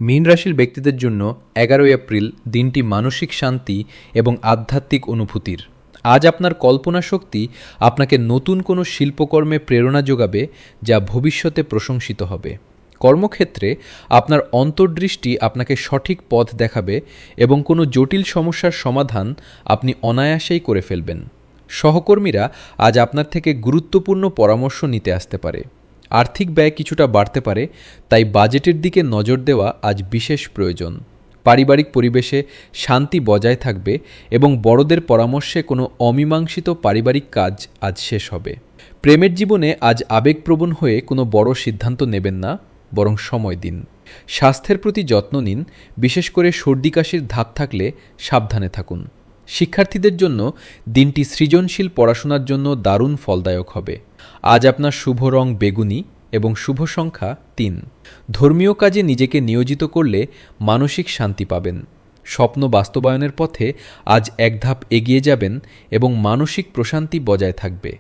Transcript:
মীন রাশির ব্যক্তিদের জন্য 11 এপ্রিল দিনটি মানসিক শান্তি এবং আধ্যাত্মিক অনুভূতির। আজ আপনার কল্পনা শক্তি আপনাকে নতুন কোনো শিল্পকর্মে প্রেরণা যোগাবে, যা ভবিষ্যতে প্রশংসিত হবে। কর্মক্ষেত্রে আপনার অন্তর্দৃষ্টি আপনাকে সঠিক পথ দেখাবে এবং কোনো জটিল সমস্যার সমাধান আপনি অনায়াসেই করে ফেলবেন। সহকর্মীরা আজ আপনার থেকে গুরুত্বপূর্ণ পরামর্শ নিতে আসতে পারে। আর্থিক ব্যয় কিছুটা বাড়তে পারে, তাই বাজেটের দিকে নজর দেওয়া আজ বিশেষ প্রয়োজন। পারিবারিক পরিবেশে শান্তি বজায় থাকবে এবং বড়দের পরামর্শে কোনো অমীমাংসিত পারিবারিক কাজ আজ শেষ হবে। প্রেমের জীবনে আজ আবেগপ্রবণ হয়ে কোনো বড় সিদ্ধান্ত নেবেন না, বরং সময় দিন। স্বাস্থ্যের প্রতি যত্ন নিন, বিশেষ করে সর্দি কাশির ধাত থাকলে সাবধানে থাকুন। শিক্ষার্থীদের জন্য দিনটি সৃজনশীল পড়াশোনার জন্য দারুণ ফলদায়ক হবে। আজ আপনার শুভ রং বেগুনি এবং শুভ সংখ্যা 3। ধর্মীয় কাজে নিজেকে নিয়োজিত করলে মানসিক শান্তি পাবেন। স্বপ্ন বাস্তবায়নের পথে আজ এক ধাপ এগিয়ে যাবেন এবং মানসিক প্রশান্তি বজায় থাকবে।